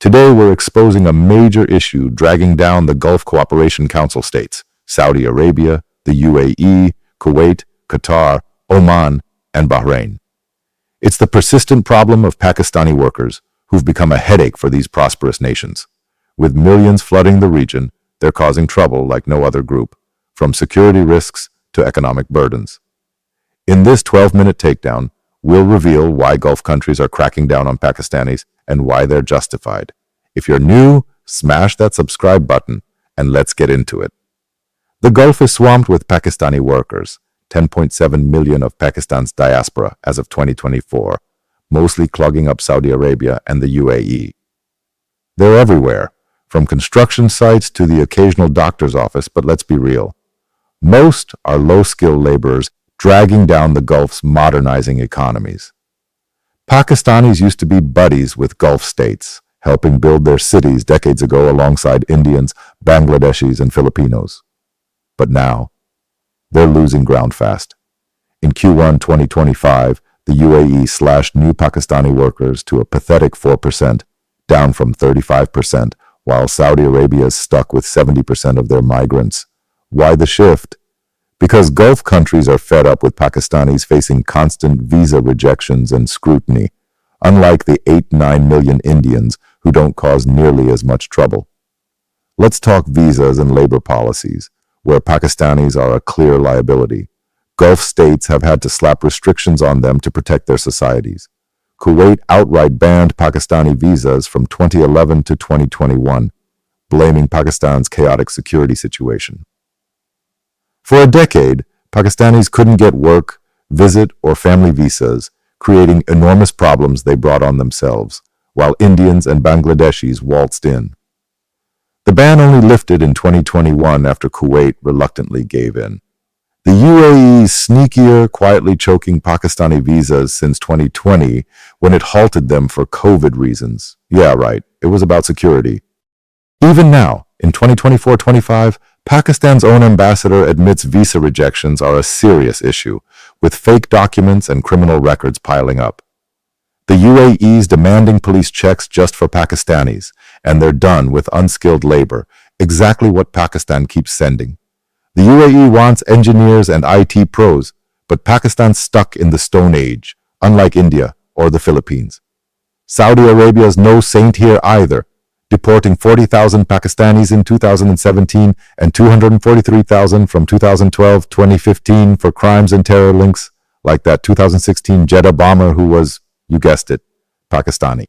Today we're exposing a major issue dragging down the Gulf Cooperation Council states, Saudi Arabia, the UAE, Kuwait, Qatar, Oman, and Bahrain. It's the persistent problem of Pakistani workers who've become a headache for these prosperous nations. With millions flooding the region, they're causing trouble like no other group, from security risks to economic burdens. In this 12-minute takedown, we'll reveal why Gulf countries are cracking down on Pakistanis and why they're justified. If you're new, smash that subscribe button and let's get into it. The Gulf is swamped with Pakistani workers, 10.7 million of Pakistan's diaspora as of 2024, mostly clogging up Saudi Arabia and the UAE. They're everywhere, from construction sites to the occasional doctor's office, but let's be real. Most are low-skilled laborers dragging down the Gulf's modernizing economies. Pakistanis used to be buddies with Gulf states, helping build their cities decades ago alongside Indians, Bangladeshis, and Filipinos. But now, they're losing ground fast. In Q1 2025, the UAE slashed new Pakistani workers to a pathetic 4%, down from 35%, while Saudi Arabia is stuck with 70% of their migrants. Why the shift? Because Gulf countries are fed up with Pakistanis facing constant visa rejections and scrutiny, unlike the 8-9 million Indians who don't cause nearly as much trouble. Let's talk visas and labor policies, where Pakistanis are a clear liability. Gulf states have had to slap restrictions on them to protect their societies. Kuwait outright banned Pakistani visas from 2011 to 2021, blaming Pakistan's chaotic security situation. For a decade, Pakistanis couldn't get work, visit, or family visas, creating enormous problems they brought on themselves, while Indians and Bangladeshis waltzed in. The ban only lifted in 2021 after Kuwait reluctantly gave in. The UAE's sneakier, quietly choking Pakistani visas since 2020 when it halted them for COVID reasons. Yeah, right, it was about security. Even now, in 2024-25, Pakistan's own ambassador admits visa rejections are a serious issue, with fake documents and criminal records piling up. The UAE's demanding police checks just for Pakistanis, and they're done with unskilled labor, exactly what Pakistan keeps sending. The UAE wants engineers and IT pros, but Pakistan's stuck in the Stone Age, unlike India or the Philippines. Saudi Arabia is no saint here either, deporting 40,000 Pakistanis in 2017 and 243,000 from 2012-2015 for crimes and terror links, like that 2016 Jeddah bomber who was, you guessed it, Pakistani.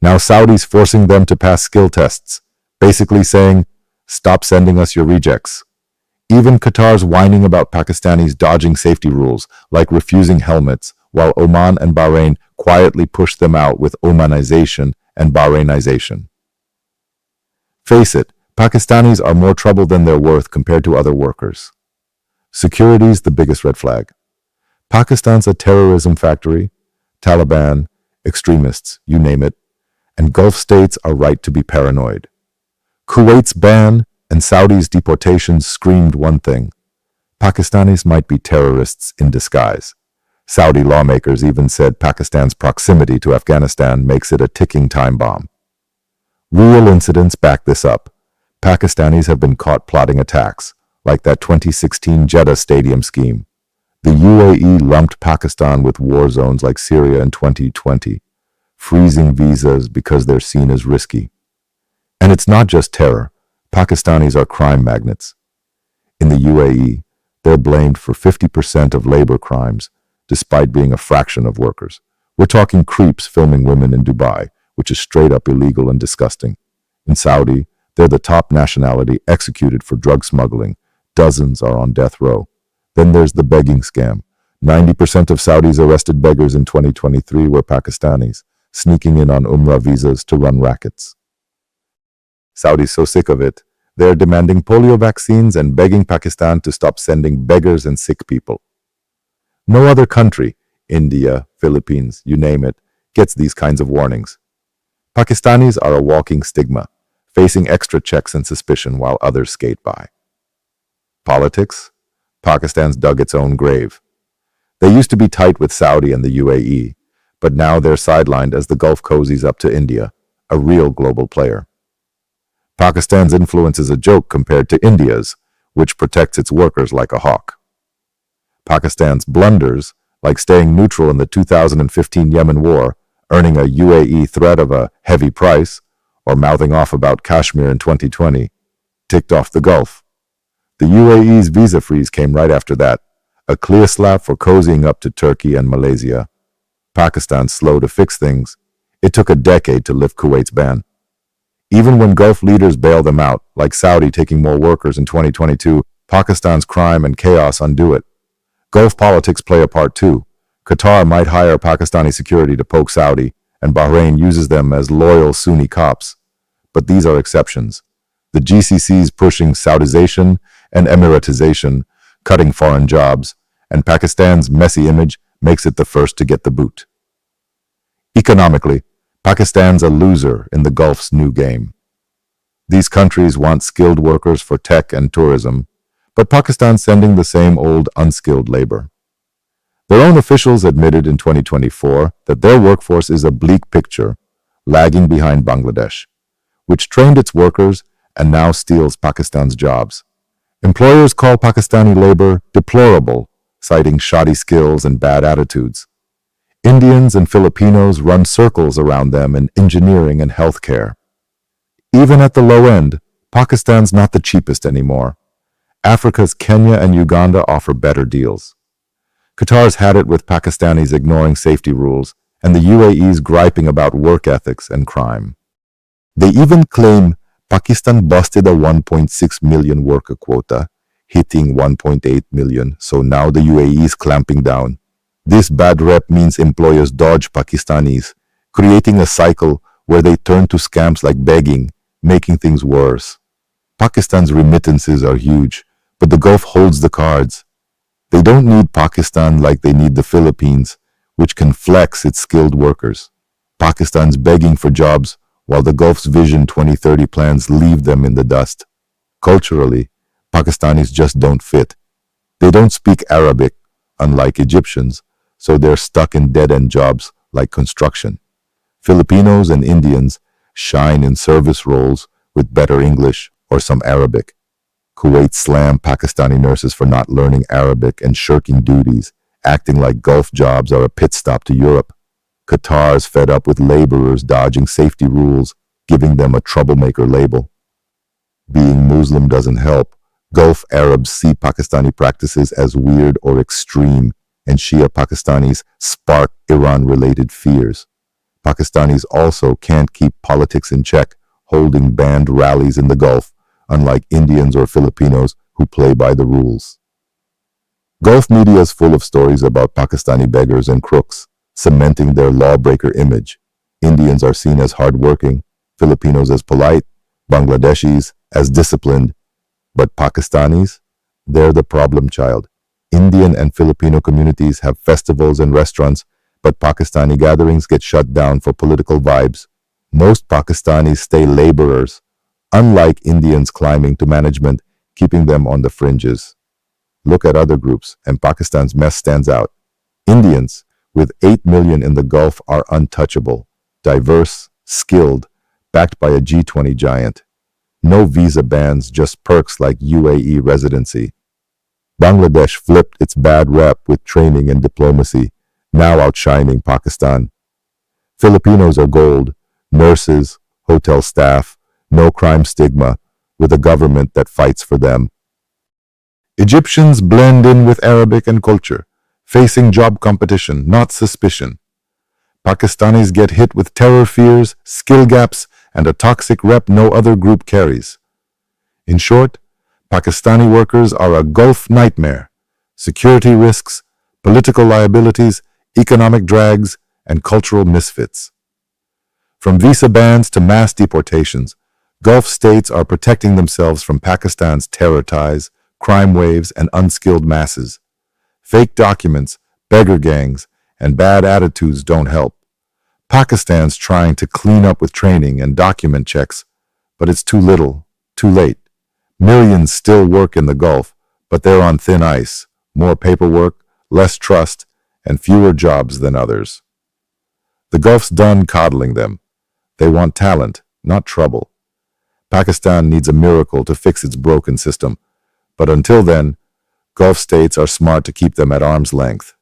Now Saudi's forcing them to pass skill tests, basically saying, stop sending us your rejects. Even Qatar's whining about Pakistanis dodging safety rules, like refusing helmets, while Oman and Bahrain quietly push them out with Omanization and Bahrainization. Face it, Pakistanis are more trouble than they're worth compared to other workers. Security's the biggest red flag. Pakistan's a terrorism factory, Taliban, extremists, you name it, and Gulf states are right to be paranoid. Kuwait's ban and Saudi's deportations screamed one thing: Pakistanis might be terrorists in disguise. Saudi lawmakers even said Pakistan's proximity to Afghanistan makes it a ticking time bomb. Real incidents back this up. Pakistanis have been caught plotting attacks, like that 2016 Jeddah stadium scheme. The UAE lumped Pakistan with war zones like Syria in 2020, freezing visas because they're seen as risky. And it's not just terror. Pakistanis are crime magnets. In the UAE, they're blamed for 50% of labor crimes, despite being a fraction of workers. We're talking creeps filming women in Dubai, which is straight up illegal and disgusting. In Saudi, they're the top nationality executed for drug smuggling. Dozens are on death row. Then there's the begging scam. 90% of Saudis arrested beggars in 2023 were Pakistanis, sneaking in on Umrah visas to run rackets. Saudi's so sick of it, they're demanding polio vaccines and begging Pakistan to stop sending beggars and sick people. No other country, India, Philippines, you name it, gets these kinds of warnings. Pakistanis are a walking stigma, facing extra checks and suspicion while others skate by. Politics? Pakistan's dug its own grave. They used to be tight with Saudi and the UAE, but now they're sidelined as the Gulf cozies up to India, a real global player. Pakistan's influence is a joke compared to India's, which protects its workers like a hawk. Pakistan's blunders, like staying neutral in the 2015 Yemen war, earning a UAE threat of a heavy price, or mouthing off about Kashmir in 2020, ticked off the Gulf. The UAE's visa freeze came right after that, a clear slap for cozying up to Turkey and Malaysia. Pakistan's slow to fix things. It took a decade to lift Kuwait's ban. Even when Gulf leaders bail them out, like Saudi taking more workers in 2022, Pakistan's crime and chaos undo it. Gulf politics play a part too. Qatar might hire Pakistani security to poke Saudi, and Bahrain uses them as loyal Sunni cops. But these are exceptions. The GCC's pushing Saudization and Emiratization, cutting foreign jobs, and Pakistan's messy image makes it the first to get the boot. Economically, Pakistan's a loser in the Gulf's new game. These countries want skilled workers for tech and tourism, but Pakistan's sending the same old unskilled labor. Their own officials admitted in 2024 that their workforce is a bleak picture, lagging behind Bangladesh, which trained its workers and now steals Pakistan's jobs. Employers call Pakistani labor deplorable, citing shoddy skills and bad attitudes. Indians and Filipinos run circles around them in engineering and healthcare. Even at the low end, Pakistan's not the cheapest anymore. Africa's Kenya and Uganda offer better deals. Qatar's had it with Pakistanis ignoring safety rules, and the UAE's griping about work ethics and crime. They even claim Pakistan busted a 1.6 million worker quota, hitting 1.8 million, so now the UAE is clamping down. This bad rep means employers dodge Pakistanis, creating a cycle where they turn to scams like begging, making things worse. Pakistan's remittances are huge, but the Gulf holds the cards. They don't need Pakistan like they need the Philippines, which can flex its skilled workers. Pakistan's begging for jobs, while the Gulf's Vision 2030 plans leave them in the dust. Culturally, Pakistanis just don't fit. They don't speak Arabic, unlike Egyptians, so they're stuck in dead-end jobs like construction. Filipinos and Indians shine in service roles with better English or some Arabic. Kuwait slammed Pakistani nurses for not learning Arabic and shirking duties, acting like Gulf jobs are a pit stop to Europe. Qatar's fed up with laborers dodging safety rules, giving them a troublemaker label. Being Muslim doesn't help. Gulf Arabs see Pakistani practices as weird or extreme, and Shia Pakistanis spark Iran-related fears. Pakistanis also can't keep politics in check, holding banned rallies in the Gulf, unlike Indians or Filipinos who play by the rules. Gulf media is full of stories about Pakistani beggars and crooks, cementing their lawbreaker image. Indians are seen as hardworking, Filipinos as polite, Bangladeshis as disciplined. But Pakistanis? They're the problem child. Indian and Filipino communities have festivals and restaurants, but Pakistani gatherings get shut down for political vibes. Most Pakistanis stay laborers, unlike Indians climbing to management, keeping them on the fringes. Look at other groups, and Pakistan's mess stands out. Indians, with 8 million in the Gulf, are untouchable, diverse, skilled, backed by a G20 giant. No visa bans, just perks like UAE residency. Bangladesh flipped its bad rep with training and diplomacy, now outshining Pakistan. Filipinos are gold, nurses, hotel staff, no crime stigma, with a government that fights for them. Egyptians blend in with Arabic and culture, facing job competition, not suspicion. Pakistanis get hit with terror fears, skill gaps, and a toxic rep no other group carries. In short, Pakistani workers are a Gulf nightmare. Security risks, political liabilities, economic drags, and cultural misfits. From visa bans to mass deportations, Gulf states are protecting themselves from Pakistan's terror ties, crime waves, and unskilled masses. Fake documents, beggar gangs, and bad attitudes don't help. Pakistan's trying to clean up with training and document checks, but it's too little, too late. Millions still work in the Gulf, but they're on thin ice, more paperwork, less trust, and fewer jobs than others. The Gulf's done coddling them. They want talent, not trouble. Pakistan needs a miracle to fix its broken system. But until then, Gulf states are smart to keep them at arm's length.